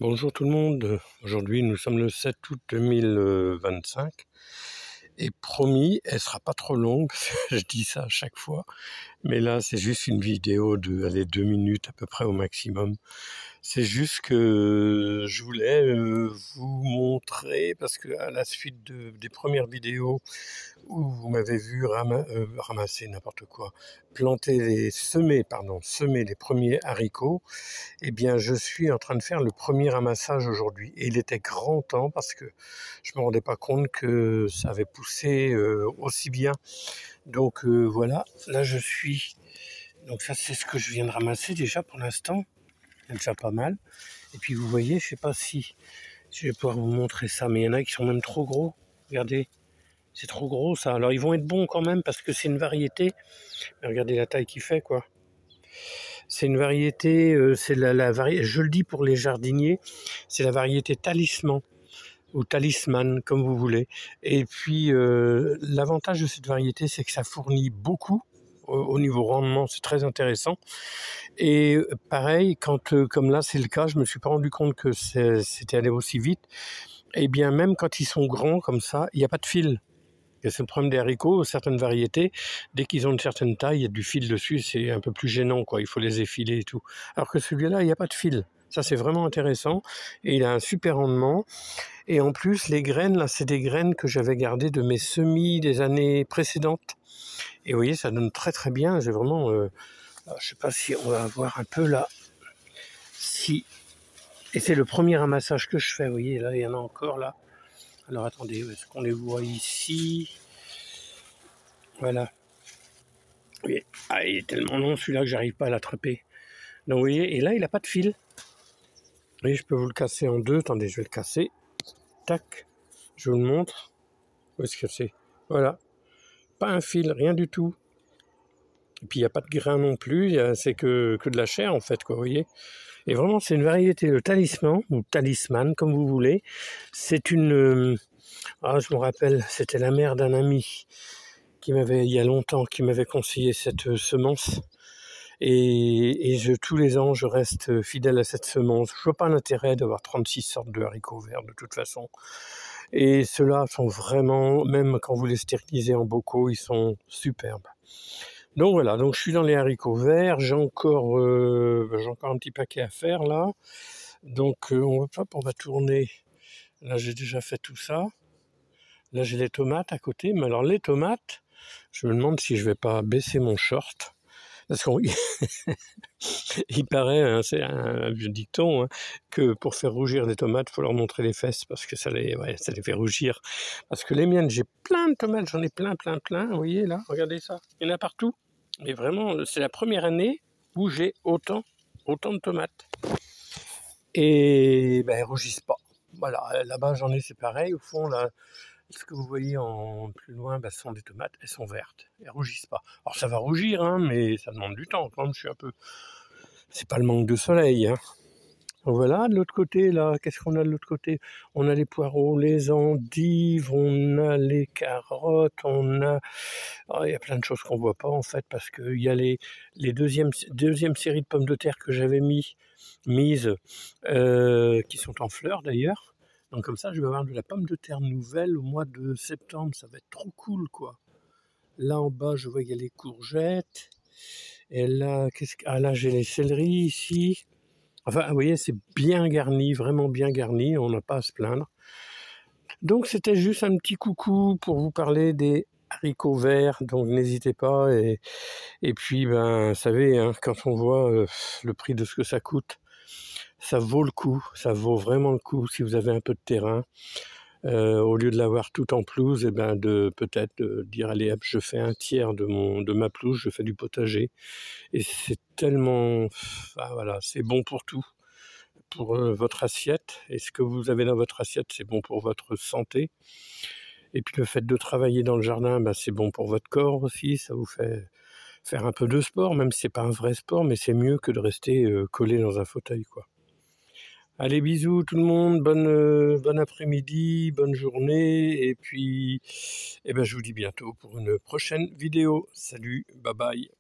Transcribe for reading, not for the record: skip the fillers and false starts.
Bonjour tout le monde, aujourd'hui nous sommes le 7 août 2025 et promis, elle sera pas trop longue, je dis ça à chaque fois, mais là c'est juste une vidéo de allez, 2 minutes à peu près au maximum. C'est juste que je voulais vous montrer, parce que à la suite des premières vidéos où vous m'avez vu ramasser n'importe quoi, semer les premiers haricots, eh bien, je suis en train de faire le premier ramassage aujourd'hui. Et il était grand temps parce que je me rendais pas compte que ça avait poussé aussi bien. Donc voilà, là je suis. Donc ça c'est ce que je viens de ramasser déjà pour l'instant. C'est déjà pas mal. Et puis vous voyez, je sais pas si je vais pouvoir vous montrer ça, mais il y en a qui sont même trop gros. Regardez, c'est trop gros ça. Alors ils vont être bons quand même parce que c'est une variété. Mais regardez la taille qu'il fait quoi. C'est une variété, c'est je le dis pour les jardiniers, c'est la variété talisman ou talisman, comme vous voulez. Et puis, l'avantage de cette variété, c'est que ça fournit beaucoup. Au niveau rendement, c'est très intéressant. Et pareil, comme là c'est le cas, je me suis pas rendu compte que c'était allé aussi vite. Et bien, même quand ils sont grands comme ça, il n'y a pas de fil. Et c'est le problème des haricots, certaines variétés, dès qu'ils ont une certaine taille, il y a du fil dessus, c'est un peu plus gênant, quoi. Il faut les effiler et tout. Alors que celui-là, il n'y a pas de fil. Ça, c'est vraiment intéressant. Et il a un super rendement. Et en plus, les graines, là, c'est des graines que j'avais gardées de mes semis des années précédentes. Et vous voyez, ça donne très très bien. J'ai vraiment... je sais pas si on va voir un peu là. Si... Et c'est le premier ramassage que je fais, vous voyez, là, il y en a encore là. Alors attendez, est-ce qu'on les voit ici? Voilà. Oui. Ah, il est tellement long celui-là que j'arrive pas à l'attraper. Donc vous voyez, et là il n'a pas de fil. Et je peux vous le casser en deux. Attendez, je vais le casser. Tac. Je vous le montre. Où est-ce que c'est? Voilà. Pas un fil, rien du tout. Et puis il n'y a pas de grain non plus. C'est que de la chair en fait, quoi, vous voyez. Et vraiment, c'est une variété de talisman, ou talisman, comme vous voulez. C'est une... je me rappelle, c'était la mère d'un ami qui m'avait, il y a longtemps, qui m'avait conseillé cette semence. Et tous les ans, je reste fidèle à cette semence. Je vois pas l'intérêt d'avoir 36 sortes de haricots verts de toute façon. Et ceux-là sont vraiment, même quand vous les stérilisez en bocaux, ils sont superbes. Donc voilà, donc je suis dans les haricots verts, j'ai encore un petit paquet à faire là. Donc on va tourner. Là j'ai déjà fait tout ça. Là j'ai les tomates à côté, mais alors les tomates, je me demande si je vais pas baisser mon short. Parce qu'il paraît, hein, c'est un vieux dicton, hein, que pour faire rougir des tomates, il faut leur montrer les fesses, parce que ça les fait rougir. Parce que les miennes, j'ai plein de tomates, j'en ai plein, vous voyez là, regardez ça, il y en a partout. Mais vraiment, c'est la première année où j'ai autant de tomates. Et ben, elles rougissent pas. Voilà, là-bas j'en ai, c'est pareil, au fond, là, ce que vous voyez en plus loin, ce sont des tomates, elles sont vertes, elles rougissent pas. Alors ça va rougir, hein, mais ça demande du temps, quand même, je suis un peu... C'est pas le manque de soleil, hein. Voilà, de l'autre côté, là, qu'est-ce qu'on a de l'autre côté? On a les poireaux, les endives, on a les carottes, il y a plein de choses qu'on voit pas, en fait, parce qu'il y a les deuxième séries de pommes de terre que j'avais mises, qui sont en fleurs, d'ailleurs. Donc comme ça, je vais avoir de la pomme de terre nouvelle au mois de septembre, ça va être trop cool, quoi. Là, en bas, je vois qu'il y a les courgettes. Et là, là, j'ai les céleris, ici. Enfin, vous voyez, c'est bien garni, vraiment bien garni, on n'a pas à se plaindre. Donc c'était juste un petit coucou pour vous parler des haricots verts, donc n'hésitez pas. Et puis, vous savez, hein, quand on voit le prix de ce que ça coûte, ça vaut le coup, ça vaut vraiment le coup si vous avez un peu de terrain. Au lieu de l'avoir tout en pelouse, de peut-être dire allez hop, je fais un tiers de ma pelouse, je fais du potager. Et c'est tellement... voilà, c'est bon pour tout. Pour votre assiette, et ce que vous avez dans votre assiette, c'est bon pour votre santé. Et puis le fait de travailler dans le jardin, c'est bon pour votre corps aussi, ça vous fait faire un peu de sport, même si c'est pas un vrai sport, mais c'est mieux que de rester collé dans un fauteuil, quoi. Allez, bisous tout le monde, bon après-midi, bonne journée, et puis je vous dis bientôt pour une prochaine vidéo. Salut, bye bye.